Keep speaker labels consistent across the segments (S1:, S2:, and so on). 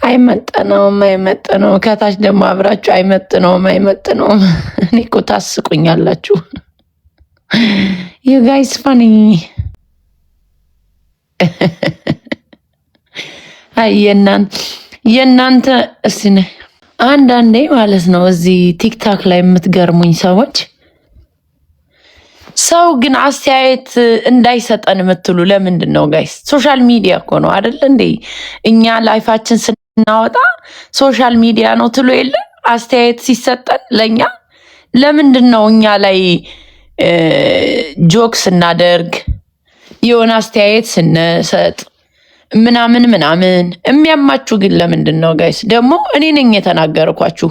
S1: አይመጥነውም። ከታች ደግሞ አብራችሁ አይመጥነውም። እኔ እኮ ታስቁኛላችሁ። ዩ ጋይስ ፋኒ። አይ የእናንተ እስቲ አንዳንዴ ማለት ነው እዚህ ቲክታክ ላይ የምትገርሙኝ ሰዎች። ሰው ግን አስተያየት እንዳይሰጠን የምትሉ ለምንድን ነው ጋይስ? ሶሻል ሚዲያ እኮ ነው አይደል እንዴ? እኛ ላይፋችን ስናወጣ ሶሻል ሚዲያ ነው ትሉ የለ? አስተያየት ሲሰጠን ለእኛ ለምንድን ነው እኛ ላይ ጆክ ስናደርግ የሆነ አስተያየት ስንሰጥ ምናምን የሚያማችሁ ግን ለምንድን ነው ጋይስ? ደግሞ እኔ ነኝ የተናገርኳችሁ።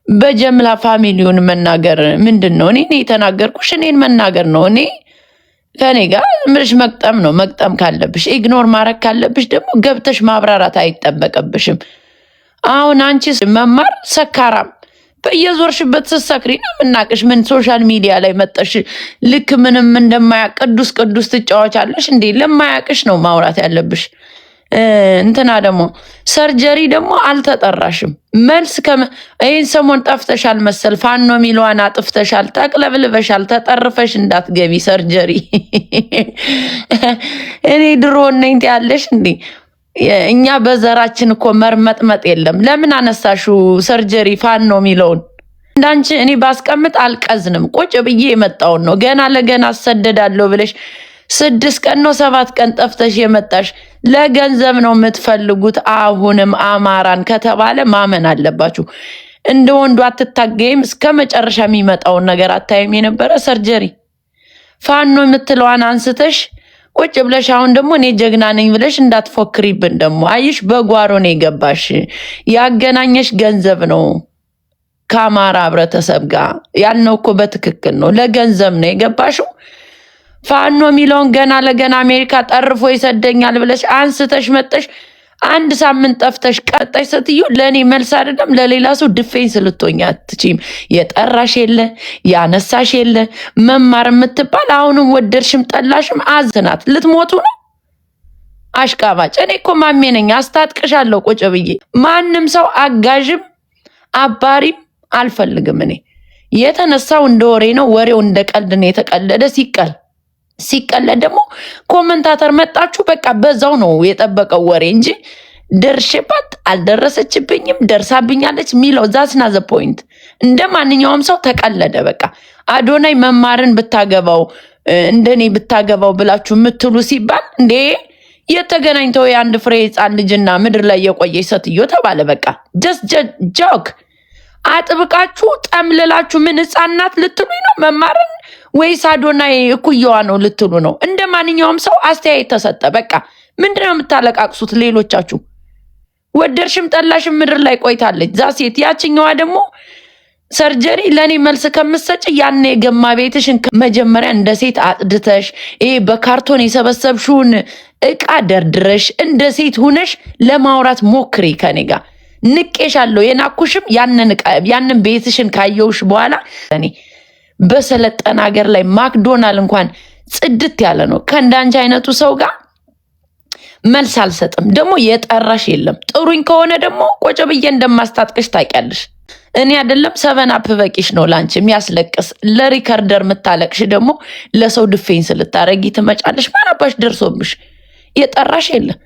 S1: በጀምላ ፋሚሊውን መናገር ምንድን ነው? እኔ የተናገርኩሽ እኔን መናገር ነው። እኔ ከኔ ጋር ምንሽ መቅጠም ነው። መቅጠም ካለብሽ ኢግኖር ማድረግ ካለብሽ ደግሞ ገብተሽ ማብራራት አይጠበቅብሽም። አሁን አንቺ መማር ሰካራም በየዞርሽበት ስትሰክሪ ነው የምናቅሽ። ምን ሶሻል ሚዲያ ላይ መጠሽ ልክ ምንም እንደማያቅ ቅዱስ ትጫወቻለሽ እንዴ? ለማያቅሽ ነው ማውራት ያለብሽ። እንትና ደግሞ ሰርጀሪ ደግሞ አልተጠራሽም። መልስ ይህን ሰሞን ጠፍተሻል መሰል። ፋኖ ሚለዋን አጥፍተሻል፣ ተቅለብልበሻል። ተጠርፈሽ እንዳትገቢ ሰርጀሪ። እኔ ድሮ ነኝ ያለሽ እንዴ? እኛ በዘራችን እኮ መርመጥመጥ የለም። ለምን አነሳሹ ሰርጀሪ ፋኖ ሚለውን? እንዳንቺ እኔ ባስቀምጥ አልቀዝንም። ቁጭ ብዬ የመጣውን ነው። ገና ለገና አሰደዳለሁ ብለሽ 6 ቀን ነው 7 ቀን ጠፍተሽ የመጣሽ ለገንዘብ ነው የምትፈልጉት። አሁንም አማራን ከተባለ ማመን አለባችሁ። እንደ ወንዱ አትታገይም። እስከ መጨረሻ የሚመጣውን ነገር አታይም የነበረ ሰርጀሪ ፋኖ የምትለዋን አንስተሽ ቁጭ ብለሽ አሁን ደግሞ እኔ ጀግና ነኝ ብለሽ እንዳትፎክሪብን። ደግሞ አይሽ በጓሮ ነው የገባሽ። ያገናኘሽ ገንዘብ ነው ከአማራ ህብረተሰብ ጋር ያልነው እኮ በትክክል ነው። ለገንዘብ ነው የገባሽው። ፋኖ የሚለውን ገና ለገና አሜሪካ ጠርፎ ይሰደኛል ብለሽ አንስተሽ መጠሽ 1 ሳምንት ጠፍተሽ ቀጣሽ ስትዩ ለእኔ መልስ አይደለም ለሌላ ሰው ዲፌንስ ልትሆኝ አትችይም። የጠራሽ የለ ያነሳሽ የለ። መማር የምትባል አሁንም ወደድሽም ጠላሽም አዝናት ልትሞቱ ነው። አሽቃባጭ። እኔ እኮ ማሜ ነኝ፣ አስታጥቅሻለሁ ቁጭ ብዬ። ማንም ሰው አጋዥም አባሪም አልፈልግም። እኔ የተነሳው እንደ ወሬ ነው። ወሬው እንደ ቀልድ ነው የተቀለደ። ሲቀለድ ደግሞ ኮመንታተር መጣችሁ በቃ በዛው ነው የጠበቀው ወሬ እንጂ ደርሼባት አልደረሰችብኝም ደርሳብኛለች ሚለው ዛስና ዘ ፖይንት። እንደ ማንኛውም ሰው ተቀለደ በቃ። አዶናይ መማርን ብታገባው እንደኔ ብታገባው ብላችሁ የምትሉ ሲባል እንዴ የተገናኝተው የአንድ ፍሬ ህፃን ልጅና ምድር ላይ የቆየች ሴትዮ ተባለ። በቃ ጀስት ጆክ አጥብቃችሁ ጠምልላችሁ ምን ህፃናት ልትሉኝ ነው መማርን ወይስ አዶናይ እኩያዋ ነው ልትሉ ነው? እንደ ማንኛውም ሰው አስተያየት ተሰጠ። በቃ ምንድነው የምታለቃቅሱት? ሌሎቻችሁ ወደርሽም ጠላሽም ምድር ላይ ቆይታለች ዛሴት። ያችኛዋ ደግሞ ሰርጀሪ ለእኔ መልስ ከምትሰጭ ያን የገማ ቤትሽን መጀመሪያ እንደ ሴት አጥድተሽ ይሄ በካርቶን የሰበሰብሽውን እቃ ደርድረሽ እንደ ሴት ሁነሽ ለማውራት ሞክሪ ከኔ ጋር። ንቄሻለሁ። የናኩሽም ያንን ቤትሽን ካየውሽ በኋላ እኔ በሰለጠነ ሀገር ላይ ማክዶናል እንኳን ጽድት ያለ ነው። ከእንዳንቺ አይነቱ ሰው ጋር መልስ አልሰጥም። ደግሞ የጠራሽ የለም። ጥሩኝ ከሆነ ደግሞ ቆጭ ብዬ እንደማስታጥቅሽ ታውቂያለሽ። እኔ አይደለም 7 በቂሽ ነው ላንቺ የሚያስለቅስ። ለሪከርደር የምታለቅሽ ደግሞ ለሰው ዲፌንስ ልታረጊ ትመጫለሽ። ማናባሽ ደርሶብሽ የጠራሽ የለም።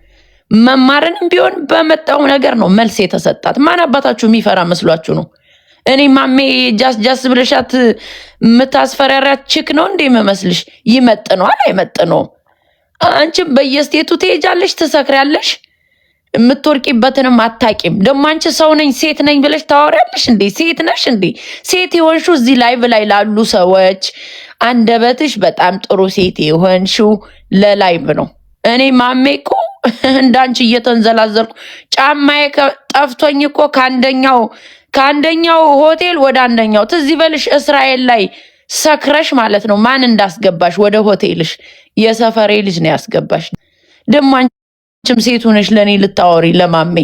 S1: መማርንም ቢሆን በመጣው ነገር ነው መልስ የተሰጣት። ማናባታችሁ የሚፈራ መስሏችሁ ነው? እኔ ማሜ ጃስ ብለሻት የምታስፈራሪያት ችክ ነው እንዴ መመስልሽ? ይመጥነዋል አይመጥነውም? አንቺም በየስቴቱ ትሄጃለሽ፣ ትሰክሪያለሽ፣ የምትወርቂበትንም አታቂም። ደግሞ አንቺ ሰው ነኝ ሴት ነኝ ብለሽ ታወሪያለሽ እንዴ? ሴት ነሽ እንዴ? ሴት የሆንሽው እዚህ ላይቭ ላይ ላሉ ሰዎች አንደበትሽ በጣም ጥሩ ሴት የሆንሽው ለላይቭ ነው። እኔ ማሜ እኮ እንዳንቺ እየተንዘላዘልኩ ጫማዬ ጠፍቶኝ እኮ ከአንደኛው ሆቴል ወደ አንደኛው ትዝ ይበልሽ እስራኤል ላይ ሰክረሽ ማለት ነው። ማን እንዳስገባሽ ወደ ሆቴልሽ? የሰፈሬ ልጅ ነው ያስገባሽ። ደግሞ አንቺም ሴት ሆነሽ ለኔ ልታወሪ ለማሜ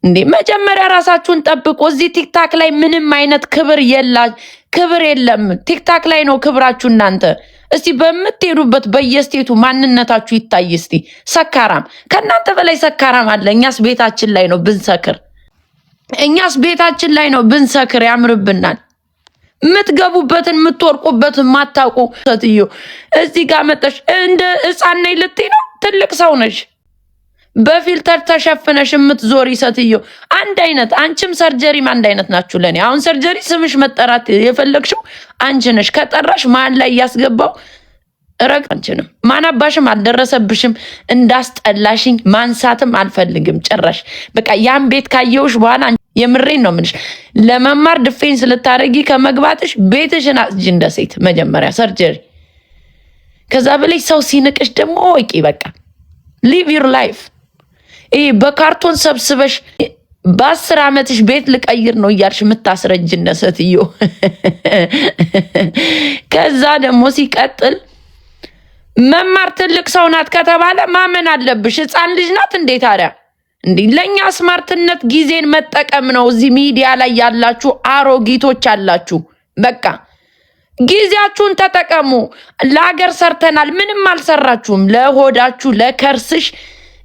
S1: እንዴ? መጀመሪያ ራሳችሁን ጠብቁ። እዚህ ቲክታክ ላይ ምንም አይነት ክብር የለም። ቲክታክ ላይ ነው ክብራችሁ እናንተ። እስቲ በምትሄዱበት በየስቴቱ ማንነታችሁ ይታይ እስቲ። ሰካራም ከናንተ በላይ ሰካራም አለ። እኛስ ቤታችን ላይ ነው ብንሰክር፣ እኛስ ቤታችን ላይ ነው ብንሰክር ያምርብናል። ምትገቡበትን ምትወርቁበትን ማታውቁ ሴትዮ እዚህ ጋር መጣሽ እንደ ሕፃን ነኝ ልትይ ነው? ትልቅ ሰው ነሽ። በፊልተር ተሸፍነሽ የምትዞሪ ሴትዮ አንድ አይነት፣ አንቺም ሰርጀሪም አንድ አይነት ናችሁ ለኔ። አሁን ሰርጀሪ ስምሽ መጠራት የፈለግሽው አንቺ ነሽ። ከጠራሽ ማን ላይ ያስገባው ረግ አንቺንም ማናባሽም አልደረሰብሽም። እንዳስጠላሽኝ ማንሳትም አልፈልግም ጭራሽ። በቃ ያን ቤት ካየውሽ በኋላ የምሬን ነው ምንሽ ለመማር ዲፌንስ ልታረጊ ከመግባትሽ ቤትሽን አጽጂ እንደ ሴት መጀመሪያ ሰርጀሪ። ከዛ በላይ ሰው ሲንቅሽ ደግሞ ወቂ በቃ ሊቭ ዩር ላይፍ። ይሄ በካርቶን ሰብስበሽ በ10 ዓመትሽ ቤት ልቀይር ነው እያልሽ የምታስረጅነ ሴትዮ። ከዛ ደግሞ ሲቀጥል መማር ትልቅ ሰው ናት ከተባለ ማመን አለብሽ። ሕፃን ልጅ ናት እንዴ ታዲያ? እንዴ ለኛ ስማርትነት ጊዜን መጠቀም ነው። እዚህ ሚዲያ ላይ ያላችሁ አሮጊቶች አላችሁ፣ በቃ ጊዜያችሁን ተጠቀሙ። ለሀገር ሰርተናል፣ ምንም አልሰራችሁም። ለሆዳችሁ ለከርስሽ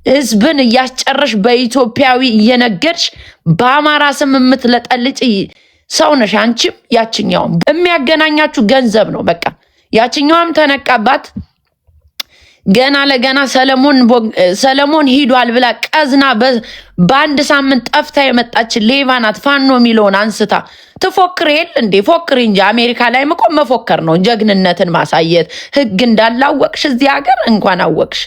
S1: ህዝብን እያስጨረሽ በኢትዮጵያዊ እየነገድሽ በአማራ ስም የምትለጠልጭ ሰው ነሽ አንቺም ያችኛውም። የሚያገናኛችሁ ገንዘብ ነው በቃ። ያችኛውም ተነቃባት ገና ለገና ሰለሞን ሂዷል ብላ ቀዝና በአንድ ሳምንት ጠፍታ የመጣች ሌባ ናት። ፋኖ የሚለውን አንስታ ትፎክር የለ እንዴ? ፎክር እንጂ አሜሪካ ላይ መቆም መፎከር ነው፣ ጀግንነትን ማሳየት። ህግ እንዳላወቅሽ እዚህ ሀገር እንኳን አወቅሽ።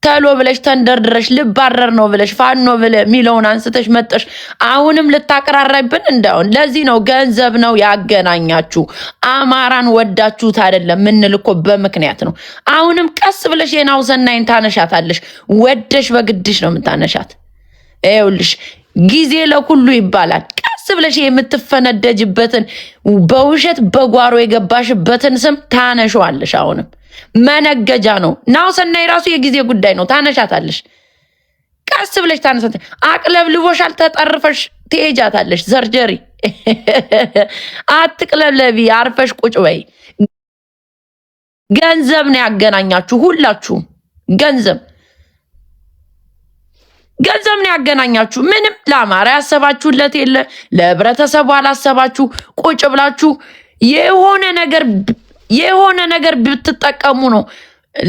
S1: ተሎ ብለሽ ተንደርድረሽ ልባረር ነው ብለሽ ፋኖ ብለ የሚለውን አንስተሽ መጠሽ አሁንም ልታቀራረብን እንዳውን። ለዚህ ነው ገንዘብ ነው ያገናኛችሁ። አማራን ወዳችሁት አይደለም ምንል እኮ በምክንያት ነው። አሁንም ቀስ ብለሽ የናሁሰናይን ታነሻታለሽ። ወደሽ በግድሽ ነው የምታነሻት። ይኸውልሽ ጊዜ ለሁሉ ይባላል። ቀስ ብለሽ የምትፈነደጅበትን በውሸት በጓሮ የገባሽበትን ስም ታነሻዋለሽ። አሁንም መነገጃ ነው። ናሁሰናይ ራሱ የጊዜ ጉዳይ ነው። ታነሻታለሽ። ቀስ ብለሽ ታነሳት። አቅለብልቦሻል፣ ተጠርፈሽ ትሄጃታለሽ። ሰርጀሪ አትቅለብለቢ፣ አርፈሽ ቁጭ በይ። ገንዘብ ነው ያገናኛችሁ ሁላችሁም። ገንዘብ ነው ያገናኛችሁ። ምንም ለአማራ ያሰባችሁለት የለ፣ ለህብረተሰቡ አላሰባችሁ። ቁጭ ብላችሁ የሆነ ነገር ብትጠቀሙ ነው።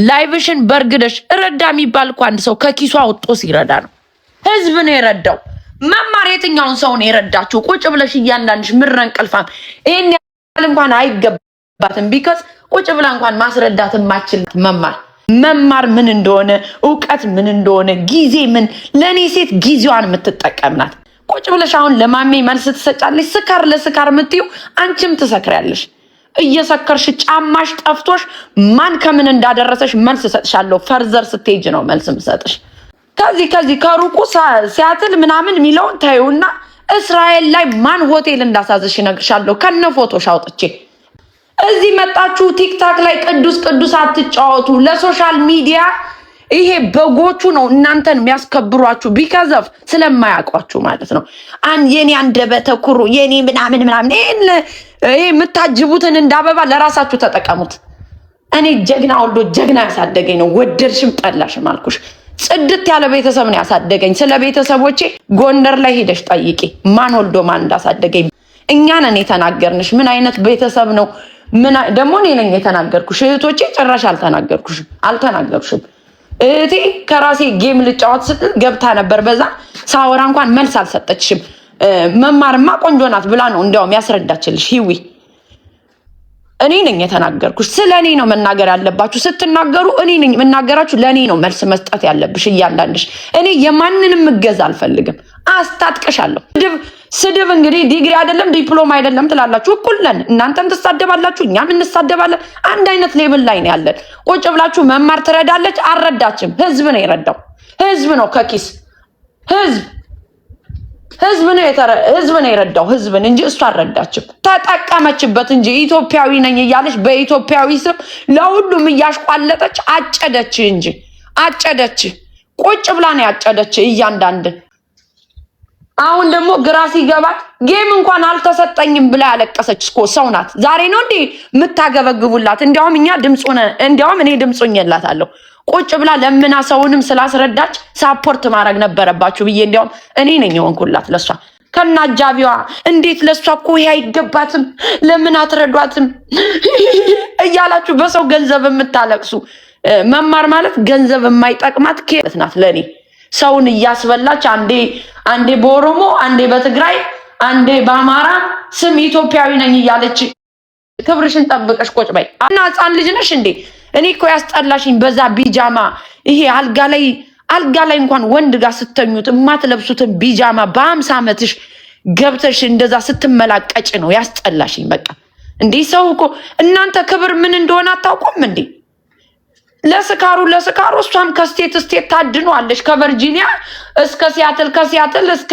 S1: ላይቭሽን በርግደሽ ረዳ የሚባል እኮ አንድ ሰው ከኪሱ አውጥቶ ሲረዳ ነው። ህዝብ ነው የረዳው። መማር የትኛውን ሰው ነው የረዳችሁ? ቁጭ ብለሽ እያንዳንድሽ ምረን ቀልፋም ይሄን ያህል እንኳን አይገባትም። ቢከስ ቁጭ ብላ እንኳን ማስረዳት ማችል መማር ምን እንደሆነ ዕውቀት ምን እንደሆነ ጊዜ ምን ለኔ ሴት ጊዜዋን የምትጠቀም ናት። ቁጭ ብለሽ አሁን ለማሜ መልስ ትሰጫለሽ። ስካር ለስካር የምትዩ አንቺም ትሰክሪያለሽ። እየሰከርሽ ጫማሽ ጠፍቶሽ ማን ከምን እንዳደረሰሽ መልስ ሰጥሻለሁ። ፈርዘር ስቴጅ ነው መልስ ምሰጥሽ። ከዚህ ከሩቁ ሲያትል ምናምን የሚለውን ታዩና እስራኤል ላይ ማን ሆቴል እንዳሳዘሽ ይነግርሻለሁ ከነ ፎቶሽ አውጥቼ። እዚህ መጣችሁ ቲክታክ ላይ ቅዱስ አትጫወቱ። ለሶሻል ሚዲያ ይሄ በጎቹ ነው እናንተን የሚያስከብሯችሁ። ቢካዘፍ ስለማያውቋችሁ ማለት ነው። የኔ አንደበተ ኩሩ የኔ ምናምን ይሄ የምታጅቡትን እንዳበባ ለራሳችሁ ተጠቀሙት። እኔ ጀግና ወልዶ ጀግና ያሳደገኝ ነው። ወደድሽም ጠላሽም አልኩሽ። ጽድት ያለ ቤተሰብ ነው ያሳደገኝ። ስለ ቤተሰቦቼ ጎንደር ላይ ሄደሽ ጠይቂ ማን ወልዶ ማን እንዳሳደገኝ። እኛ ነን የተናገርንሽ ምን አይነት ቤተሰብ ነው። ደግሞ እኔ ነኝ የተናገርኩሽ። እህቶቼ ጭራሽ አልተናገሩሽም። እህቴ ከራሴ ጌም ልጫወት ስትል ገብታ ነበር። በዛ ሳወራ እንኳን መልስ አልሰጠችሽም። መማርማ ቆንጆ ናት ብላ ነው እንዲያውም ያስረዳችልሽ። ሂዊ እኔ ነኝ የተናገርኩሽ። ስለ እኔ ነው መናገር ያለባችሁ። ስትናገሩ እኔ ነኝ መናገራችሁ። ለእኔ ነው መልስ መስጠት ያለብሽ እያንዳንድሽ። እኔ የማንንም እገዛ አልፈልግም። አስታጥቀሻለሁ። ስድብ እንግዲህ ዲግሪ አይደለም ዲፕሎማ አይደለም ትላላችሁ። እኩል ነን። እናንተም ትሳደባላችሁ፣ እኛም እንሳደባለን። አንድ አይነት ሌብል ላይ ነው ያለን። ቁጭ ብላችሁ መማር ትረዳለች አልረዳችም። ህዝብ ነው የረዳው። ህዝብ ነው ከኪስ ህዝብ ነው የረዳው ህዝብን እንጂ እሱ አልረዳችም። ተጠቀመችበት እንጂ ኢትዮጵያዊ ነኝ እያለች በኢትዮጵያዊ ስም ለሁሉም እያሽቋለጠች አጨደች እንጂ አጨደች። ቁጭ ብላ ነው ያጨደች እያንዳንድ አሁን ደግሞ ግራ ሲገባት ጌም እንኳን አልተሰጠኝም ብላ ያለቀሰች እኮ ሰው ናት። ዛሬ ነው እንዴ የምታገበግቡላት? እንዲያውም እኛ እንዲያውም እኔ ድምጾኝላታለሁ። ቁጭ ብላ ለምና ሰውንም ስላስረዳች ሳፖርት ማድረግ ነበረባችሁ ብዬ እንዲያውም እኔ ነኝ የሆንኩላት ለሷ ከናጃቢዋ። እንዴት ለሷ እኮ ይሄ አይገባትም ለምን አትረዷትም እያላችሁ በሰው ገንዘብ የምታለቅሱ መማር ማለት ገንዘብ የማይጠቅማት ከለት ናት ለኔ። ሰውን እያስበላች አንዴ በኦሮሞ አንዴ በትግራይ አንዴ በአማራ ስም ኢትዮጵያዊ ነኝ እያለች ክብርሽን ጠብቀሽ ቁጭ በይ። እና ህፃን ልጅ ነሽ እንዴ? እኔ እኮ ያስጠላሽኝ በዛ ቢጃማ ይሄ አልጋ ላይ እንኳን ወንድ ጋር ስተኙት የማትለብሱትን ቢጃማ በ50 ዓመትሽ ገብተሽ እንደዛ ስትመላቀጭ ነው ያስጠላሽኝ። በቃ እንዴ ሰው እኮ እናንተ ክብር ምን እንደሆነ አታውቁም እንዴ? ለስካሩ እሷም ከስቴት ታድኗለች። ከቨርጂኒያ እስከ ሲያትል ከሲያትል እስከ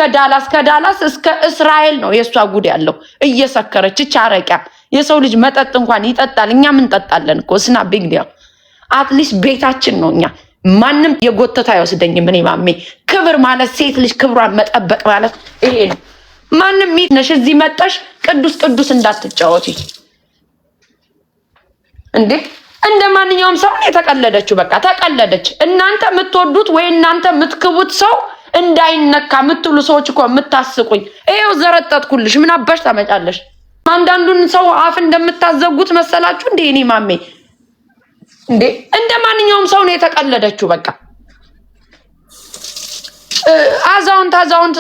S1: ዳላስ እስከ እስራኤል ነው የሷ ጉድ ያለው እየሰከረች ቻረቂያ። የሰው ልጅ መጠጥ እንኳን ይጠጣል፣ እኛም እንጠጣለን እኮ ስና ቢግ ዲል። አትሊስት ቤታችን ነው። እኛ ማንም የጎተታ አይወስደኝም። እኔ ማሜ ክብር ማለት ሴት ልጅ ክብሯን መጠበቅ ማለት ይሄ ነው። ማንም ነሽ እዚህ መጣሽ ቅዱስ እንዳትጫወቲ እንዴ! እንደ ማንኛውም ሰው የተቀለደችው በቃ ተቀለደች። እናንተ የምትወዱት ወይ እናንተ የምትክቡት ሰው እንዳይነካ የምትሉ ሰዎች እኮ የምታስቁኝ። ይሄው ዘረጠጥኩልሽ። ምን አባሽ ታመጫለሽ? አንዳንዱን ሰው አፍ እንደምታዘጉት መሰላችሁ እንዴ? እኔ ማሜ እንዴ እንደ ማንኛውም ሰው ነው የተቀለደችው። በቃ አዛውንት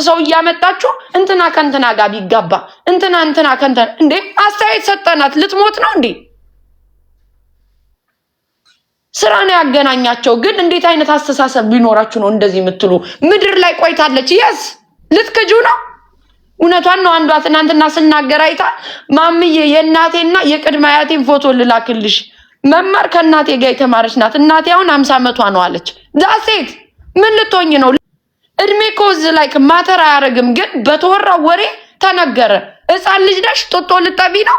S1: ሰው እያመጣችሁ እንትና ከእንትና ጋር ቢጋባ እንትና ከእንትና እንዴ አስተያየት ሰጠናት። ልትሞት ነው እንዴ? ስራ ነው ያገናኛቸው። ግን እንዴት አይነት አስተሳሰብ ቢኖራችሁ ነው እንደዚህ የምትሉ? ምድር ላይ ቆይታለች። የስ ልትከጁ ነው። እውነቷን ነው። አንዷ ትናንትና ስናገር አይታ ማምዬ የእናቴና የቅድመ አያቴን ፎቶ ልላክልሽ፣ መማር ከእናቴ ጋር የተማረች ናት፣ እናቴ አሁን 50 ዓመቷ ነው አለች። ዳሴት ምን ልትሆኝ ነው? እድሜ ኮዝ ላይ ማተር አያረግም። ግን በተወራው ወሬ ተነገረ። ህፃን ልጅ ነሽ ጦጦ ልጠቢ ነው።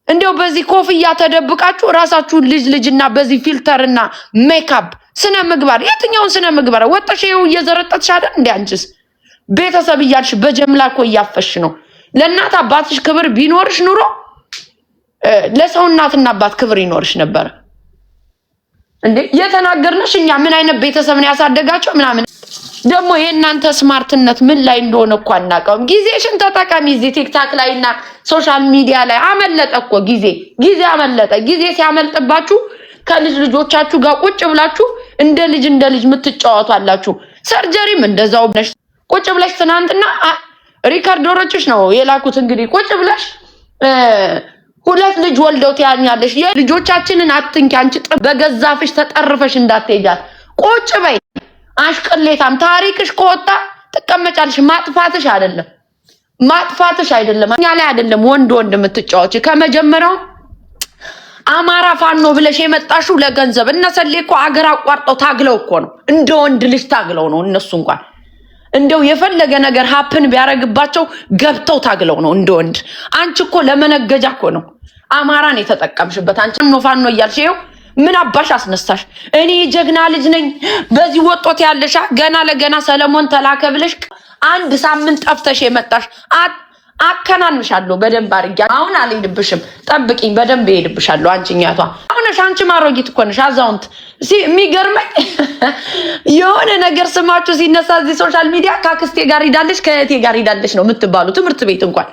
S1: እንዴው በዚህ ኮፍያ ተደብቃችሁ ራሳችሁን ልጅና በዚህ ፊልተርና ሜካፕ ስነ ምግባር የትኛውን ስነ ምግባር ወጣሽ? ይኸው እየዘረጠጥሽ አይደል እንዴ? አንቺስ ቤተሰብ እያልሽ በጀምላ እኮ እያፈሽ ነው። ለእናት አባትሽ ክብር ቢኖርሽ ኑሮ ለሰው እናትና አባት ክብር ይኖርሽ ነበር እንዴ? የተናገርነሽ እኛ ምን አይነት ቤተሰብ ነው ያሳደጋቸው ምናምን። ደግሞ የእናንተ ስማርትነት ምን ላይ እንደሆነ እኮ አናውቀውም። ጊዜሽን ተጠቀሚ። እዚህ ቲክታክ ላይና ሶሻል ሚዲያ ላይ አመለጠ እኮ ጊዜ አመለጠ። ጊዜ ሲያመልጥባችሁ ከልጆቻችሁ ጋር ቁጭ ብላችሁ እንደ ልጅ የምትጫወቱ አላችሁ። ሰርጀሪም እንደዛው ብለሽ ቁጭ ብለሽ ትናንትና ሪካርዶሮችሽ ነው የላኩት። እንግዲህ ቁጭ ብለሽ 2 ልጅ ወልደው ትያኛለሽ። የልጆቻችንን አትንኪ። አንቺ በገዛፍሽ ተጠርፈሽ እንዳትሄጃት ቁጭ በይ። አሽቀሌታም ታሪክሽ ከወጣ ተቀመጫለሽ። ማጥፋትሽ አይደለም እኛ ላይ አይደለም ወንድ የምትጫወች። ከመጀመሪያው አማራ ፋኖ ብለሽ የመጣሽው ለገንዘብ። እነሰሌ እኮ አገር አቋርጠው ታግለው እኮ ነው፣ እንደ ወንድ ልጅ ታግለው ነው። እነሱ እንኳን እንደው የፈለገ ነገር ሀፕን ቢያረግባቸው ገብተው ታግለው ነው እንደ ወንድ። አንቺ እኮ ለመነገጃ እኮ ነው አማራን የተጠቀምሽበት። አንቺ ፋኖ እያልሽ ይኸው ምን አባሽ አስነሳሽ? እኔ ጀግና ልጅ ነኝ በዚህ ወጦት ያለሻ ገና ለገና ሰለሞን ተላከ ብለሽ 1 ሳምንት ጠፍተሽ የመጣሽ አከናንሻለሁ በደንብ አድርጌ። አሁን አልሄድብሽም፣ ጠብቂኝ፣ በደንብ እሄድብሻለሁ። አንቺኛቷ አሁንሽ አንቺ ማሮጊት እኮ ነሽ፣ አዛውንት። የሚገርመኝ የሆነ ነገር ስማችሁ ሲነሳ እዚህ ሶሻል ሚዲያ ከአክስቴ ጋር ሄዳለች ከእህቴ ጋር ሄዳለች ነው የምትባሉ። ትምህርት ቤት እንኳን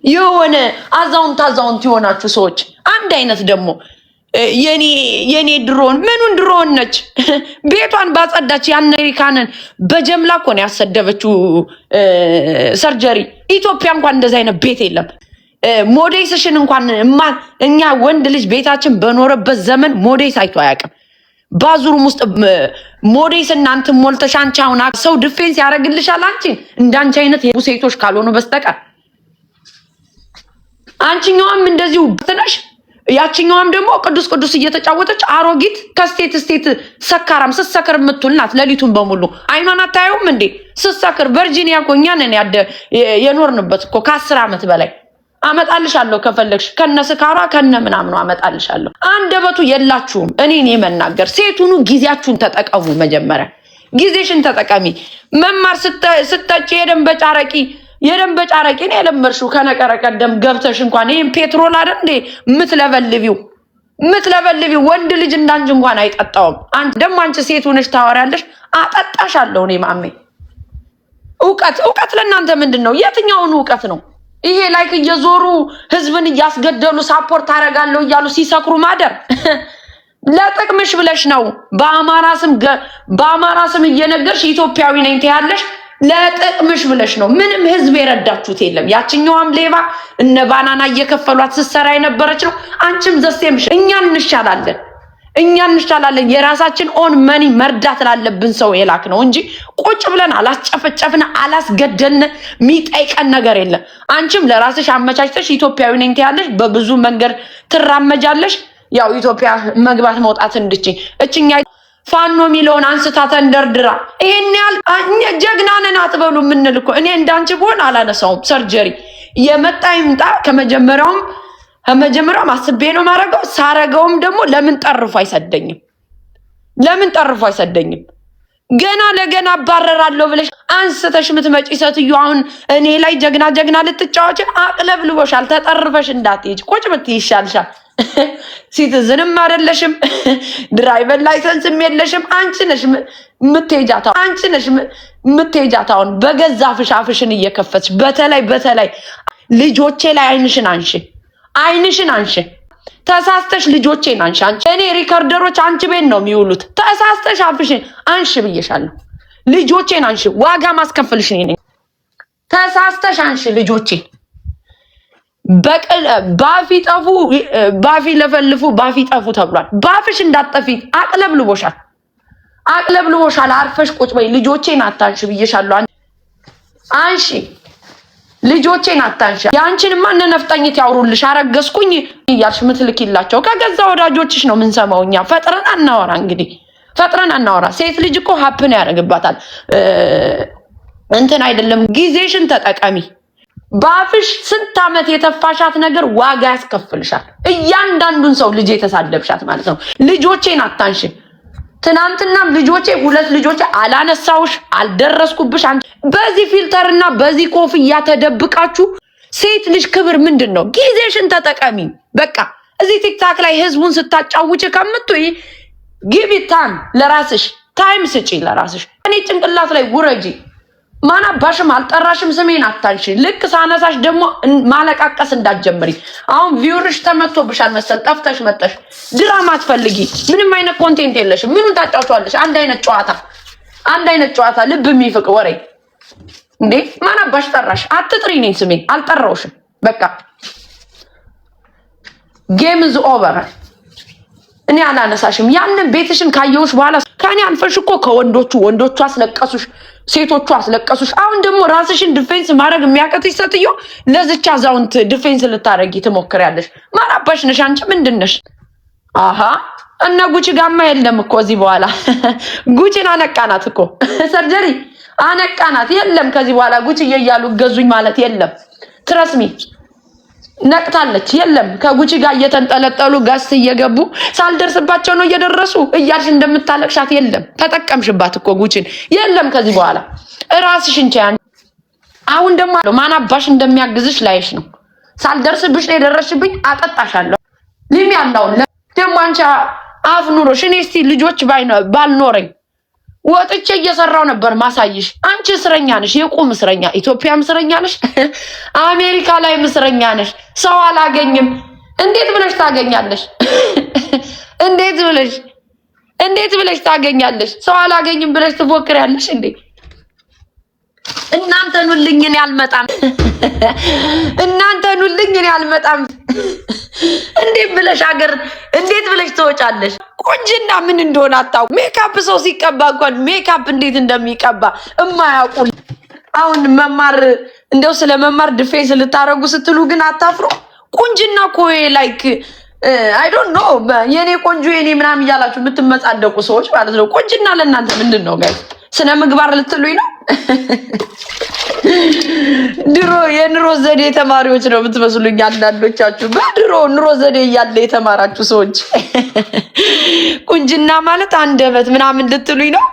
S1: የሆነ አዛውንት የሆናችሁ ሰዎች አንድ አይነት ደግሞ የኔ ድሮን ምኑን ድሮን ነች? ቤቷን ባጸዳች የአሜሪካንን በጀምላ እኮ ነው ያሰደበችው ሰርጀሪ። ኢትዮጵያ እንኳን እንደዛ አይነት ቤት የለም። ሞዴስሽን እንኳን እኛ ወንድ ልጅ ቤታችን በኖረበት ዘመን ሞዴስ አይቶ አያውቅም። ባዙሩም ውስጥ ሞዴስ እናንተ ሞልተሽ አንቺ አሁን ሰው ዲፌንስ ያደርግልሻል አንቺን እንዳንቺ አይነት ሴቶች ካልሆኑ በስተቀር። አንቺኛውም እንደዚሁ ትነሽ ያቺኛውም ደግሞ ቅዱስ እየተጫወተች አሮጊት ከስቴት ሰካራም ስትሰክር የምትውል ናት። ሌሊቱን በሙሉ አይኗን አታየውም እንዴ ስትሰክር? ቨርጂኒያ እኮ እኛ ነን የኖርንበት እኮ ከ10 ዓመት በላይ። አመጣልሻለሁ ከፈለግሽ ከነስካሯ ከነ ምናምኑ አመጣልሻለሁ። አንደበቱ የላችሁም እኔን የመናገር። ሴቱኑ ጊዜያችሁን ተጠቀሙ። መጀመሪያ ጊዜሽን ተጠቀሚ። መማር ስተጭ የደንበጫ አረቂ ነው የለመድሽው። ከነቀረ ቀደም ገብተሽ እንኳን ይሄን ፔትሮል አይደል እንዴ ምትለበልቢው ወንድ ልጅ እንዳንቺ እንኳን አይጠጣውም። አንቺ ሴት ሆነሽ ታወሪያለሽ። አጠጣሻለሁ እኔ ማሜ። እውቀት ለእናንተ ምንድነው? የትኛውን እውቀት ነው ይሄ? ላይክ እየዞሩ ህዝብን እያስገደሉ ሳፖርት አደርጋለሁ እያሉ ሲሰክሩ ማደር ለጥቅምሽ ብለሽ ነው። በአማራ ስም እየነገርሽ ኢትዮጵያዊ ነኝ ትያለሽ። ለጥቅምሽ ብለሽ ነው። ምንም ህዝብ የረዳችሁት የለም። ያችኛዋም ሌባ እነ ባናና እየከፈሏት ስትሰራ የነበረች ነው። አንቺም ዘሴምሽ። እኛ እንሻላለን። የራሳችን ኦን መኒ መርዳት ላለብን ሰው የላክ ነው እንጂ ቁጭ ብለን አላስጨፈጨፍን አላስገደልን ሚጠይቀን ነገር የለም። አንቺም ለራስሽ አመቻችተሽ ኢትዮጵያዊ ነኝ ትያለሽ። በብዙ መንገድ ትራመጃለሽ። ያው ኢትዮጵያ መግባት መውጣት እንድችይ እችኛ ፋኖ ሚሊዮን አንስታ ተንደርድራ ይሄን ያህል ጀግና ነን አትበሉ። ምንል እኮ እኔ እንዳንቺ ብሆን አላነሳውም። ሰርጀሪ የመጣ ይምጣ። ከመጀመሪያውም አስቤ ነው ማረገው። ሳረገውም ደግሞ ለምን ጠርፎ አይሰደኝም? ገና ለገና አባረራለሁ ብለሽ አንስተሽ ምትመጪ ሴትዮ አሁን እኔ ላይ ጀግና ልትጫወች አቅለብልቦሻል። ተጠርፈሽ እንዳትሄጂ ቁጭ ብትይ ይሻልሻል። ሲቲዝንም አይደለሽም፣ ድራይቨር ላይሰንስም የለሽም። አንቺ ነሽ የምትሄጃታውን በገዛ አፍሽን እየከፈትሽ። በተለይ ልጆቼ ላይ አይንሽን አንሺ። ተሳስተሽ ልጆቼን አንሺ። እኔ ሪከርደሮች አንቺ ቤት ነው የሚውሉት። ተሳስተሽ አፍሽን አንሺ ብዬሻለሁ። ልጆቼን አንሺ። ዋጋ ማስከፈልሽ ነኝ። ተሳስተሽ አንሺ ልጆቼን። ባፊ ጠፉ ባፊ ለፈልፉ ባፊ ጠፉ ተብሏል። ባፍሽ እንዳትጠፊ አቅለብልቦሻል። አርፈሽ ቁጭ በይ። ልጆቼን አታንሺ ብዬሻለሁ። አንሺ ልጆቼን አታንሺ። ያንቺንማ እነ ነፍጠኝት ያውሩልሽ። አረገዝኩኝ እያልሽ ምትልኪላቸው ከገዛ ወዳጆችሽ ነው የምንሰማው። እኛ ፈጥረን አናወራ። ሴት ልጅ እኮ ሀፕን ያደርግባታል። እንትን አይደለም። ጊዜሽን ተጠቀሚ። ባፍሽ ስንት ዓመት የተፋሻት ነገር ዋጋ ያስከፍልሻል። እያንዳንዱን ሰው ልጅ የተሳደብሻት ማለት ነው። ልጆቼን አታንሺ። ትናንትናም ሁለት ልጆቼ አላነሳውሽ አልደረስኩብሽ። በዚህ ፊልተርና በዚህ ኮፍያ ተደብቃችሁ ሴት ልጅ ክብር ምንድነው? ጊዜሽን ተጠቀሚ። በቃ እዚህ ቲክታክ ላይ ህዝቡን ስታጫውጪ ከምትይ ጊቭ ታይም ለራስሽ፣ ታይም ስጪ ለራስሽ። እኔ ጭንቅላት ላይ ውረጂ። ማናባሽም አልጠራሽም፣ ስሜን አታንሺ። ልክ ሳነሳሽ ደግሞ ማለቃቀስ እንዳትጀምሪ። አሁን ቪውርሽ ተመቶብሻል መሰል ጠፍተሽ መጣሽ። ድራማ አትፈልጊ። ምንም አይነት ኮንቴንት የለሽም። ምኑን ታጫውቻለሽ? አንድ አይነት ጨዋታ ልብ የሚፍቅ ወሬ እንዴ! ማናባሽ ጠራሽ? አትጥሪ። ነኝ ስሜን አልጠራውሽም። በቃ ጌም ኢዝ ኦቨር። እኔ አላነሳሽም። ያንን ቤትሽን ካየውሽ በኋላ ከኔ አልፈሽ እኮ ወንዶቹ አስለቀሱሽ፣ ሴቶቹ አስለቀሱሽ። አሁን ደግሞ ራስሽን ዲፌንስ ማድረግ የሚያቀትሽ ሴትዮ ለዝቻ አዛውንት ዲፌንስ ልታረጊ ትሞክሪያለሽ። ማናባሽ ነሽ አንቺ? ምንድነሽ? አሃ እነ ጉቺ ጋማ የለም እኮ እዚህ በኋላ ጉቺን አነቃናት እኮ ሰርጀሪ አነቃናት። የለም ከዚህ በኋላ ጉቺ እያሉ ገዙኝ ማለት የለም። ትረስሚ ነቅታለች። የለም ከጉቺ ጋር እየተንጠለጠሉ ጋስ እየገቡ ሳልደርስባቸው ነው እየደረሱ እያልሽ እንደምታለቅሻት የለም። ተጠቀምሽባት እኮ ጉቺን። የለም ከዚህ በኋላ ራስሽን ቻያን። አሁን ደግሞ ማናባሽ እንደሚያግዝሽ ላይሽ ነው። ሳልደርስብሽ ነው የደረስሽብኝ። አጠጣሻለሁ። ሊሚ ያለው ደግሞ አንቺ አፍ ኑሮሽ። እኔ እስቲ ልጆች ባልኖረኝ ወጥቼ እየሰራው ነበር ማሳይሽ። አንቺ እስረኛ ነሽ፣ የቁም እስረኛ። ኢትዮጵያም እስረኛ ነሽ፣ አሜሪካ ላይ እስረኛ ነሽ። ሰው አላገኝም። እንዴት ብለሽ ታገኛለሽ? እንዴት ብለሽ ታገኛለሽ? ሰው አላገኝም ብለሽ ትፎክሪያለሽ እንዴ? እናንተ ኑልኝ እኔ አልመጣም። እንዴት ብለሽ ትወጫለሽ? ቁንጅና ምን እንደሆነ አታውቁ። ሜካፕ ሰው ሲቀባ እንኳን ሜካፕ እንዴት እንደሚቀባ እማያውቁ። አሁን ስለ መማር ዲፌንስ ልታረጉ ስትሉ ግን አታፍሩ። ቁንጅና እኮ ላይክ አይ ዶንት ኖ የኔ ቆንጆ የኔ ምናምን እያላችሁ የምትመጻደቁ ሰዎች ማለት ነው። ቁንጅና ለእናንተ ምንድን ነው ጋይስ? ስነ ምግባር ልትሉኝ ነው? ድሮ የኑሮ ዘዴ ተማሪዎች ነው የምትመስሉኝ አንዳንዶቻችሁ። በድሮ ኑሮ ዘዴ እያለ የተማራችሁ ሰዎች ቁንጅና ማለት አንደበት ምናምን ልትሉኝ ነው?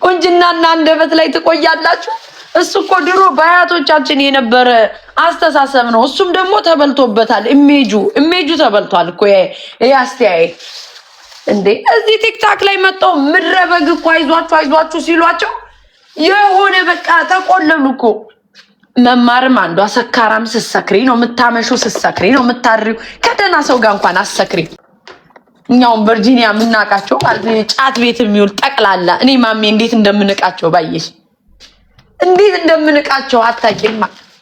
S1: ቁንጅናና አንደበት ላይ ትቆያላችሁ? እሱ እኮ ድሮ በአያቶቻችን የነበረ አስተሳሰብ ነው። እሱም ደግሞ ተበልቶበታል። ኢሜጁ ተበልቷል እኮ ይሄ አስተያየት እንዴ። እዚህ ቲክታክ ላይ መጣው ምድረ በግ እኮ አይዟችሁ ሲሏቸው የሆነ በቃ ተቆለሉ እኮ። መማርም አንዷ ሰካራም ስትሰክሪ ነው የምታመሹ፣ ስትሰክሪ ነው የምታድሪው። ከደህና ሰው ጋር እንኳን አትሰክሪ። እኛውም ቨርጂኒያ የምናውቃቸው ጫት ቤት የሚውል ጠቅላላ እኔ ማሜ እንዴት እንደምንቃቸው ባየሽ፣ እንዴት እንደምንቃቸው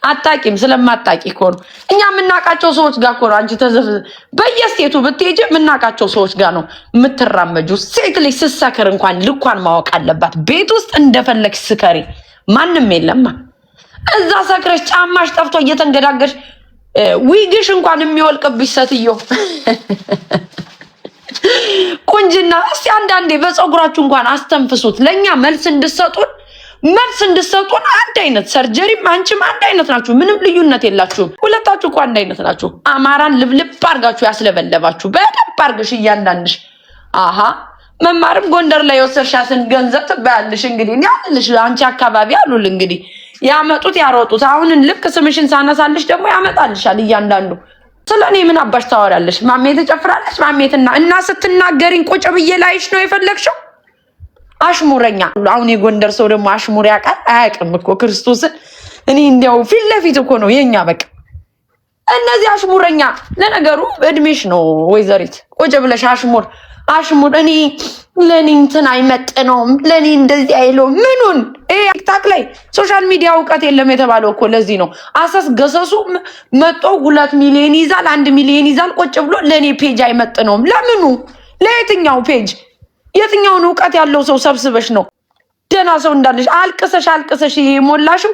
S1: አታቂም። ስለማታቂ እኮ ነው። እኛ የምናውቃቸው ሰዎች ጋር እኮ ነው አንቺ በየስቴቱ ብትሄጂ የምናውቃቸው ሰዎች ጋር ነው የምትራመጁ። ሴት ልጅ ስትሰክር እንኳን ልኳን ማወቅ አለባት። ቤት ውስጥ እንደፈለግሽ ስከሪ፣ ማንም የለማ። እዛ ሰክረሽ ጫማሽ ጠፍቶ እየተንገዳገሽ ዊግሽ እንኳን የሚወልቅብሽ ሴትዮ ቁንጅና። እስቲ አንዳንዴ በፀጉራችሁ እንኳን አስተንፍሱት። ለኛ መልስ እንድሰጡን አንድ አይነት ሰርጀሪም አንቺም አንድ አይነት ናችሁ። ምንም ልዩነት የላችሁም። ሁለታችሁ እኮ አንድ አይነት ናችሁ። አማራን ልብልብ አርጋችሁ ያስለበለባችሁ በደንብ አርገሽ እያንዳንድሽ። አሃ መማርም ጎንደር ላይ የወሰድሻትን ገንዘብ ትባያለሽ። እንግዲህ ያልልሽ አንቺ አካባቢ አሉል እንግዲህ ያመጡት ያሮጡት። አሁን ልክ ስምሽን ሳነሳልሽ ደግሞ ያመጣልሻል እያንዳንዱ። ስለኔ ምን አባሽ ታወራለሽ? ማሜ ትጨፍራለች ማሜትና እና ስትናገሪኝ ቁጭ ብዬ ላይሽ ነው የፈለግሽው? አሽሙረኛ። አሁን የጎንደር ሰው ደግሞ አሽሙር ያውቃል አያውቅም እኮ ክርስቶስን። እኔ እንዲያው ፊት ለፊት እኮ ነው የኛ በቃ እነዚህ አሽሙረኛ። ለነገሩ እድሜሽ ነው ወይዘሪት፣ ቁጭ ብለሽ አሽሙር። እኔ ለኔ እንትን አይመጥነውም፣ ለኔ እንደዚህ አይለውም። ምኑን ቲክታክ ላይ ሶሻል ሚዲያ እውቀት የለም የተባለው እኮ ለዚህ ነው። አሰስ ገሰሱ መጦ 2 ሚሊዮን ይዛል 1 ሚሊዮን ይዛል። ቁጭ ብሎ ለኔ ፔጅ አይመጥነውም። ለምኑ? ለየትኛው ፔጅ? የትኛውን እውቀት ያለው ሰው ሰብስበሽ ነው ደህና ሰው እንዳለሽ አልቅሰሽ ይሄ ሞላሽው?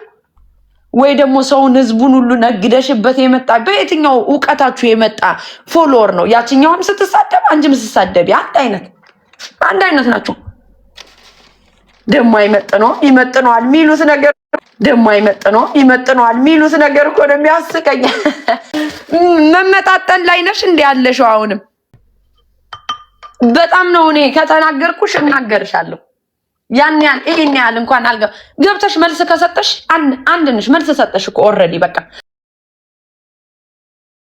S1: ወይ ደግሞ ሰውን ህዝቡን ሁሉ ነግደሽበት የመጣ በየትኛው እውቀታችሁ የመጣ ፎሎወር ነው? ያችኛውም ስትሳደብ አንቺም ስትሳደቢ አንድ አይነት ናቸው። ደሞ ይመጥነዋል የሚሉት ነገር የሚሉት ነገር እኮ ነው የሚያስቀኝ። መመጣጠን ላይ ነሽ እንደ ያለሽው አሁንም በጣም ነው። እኔ ከተናገርኩሽ እናገርሻለሁ። ያን ይሄን ያህል እንኳን ገብተሽ መልስ ከሰጠሽ አንድ ነሽ። መልስ ሰጠሽ እኮ ኦልሬዲ በቃ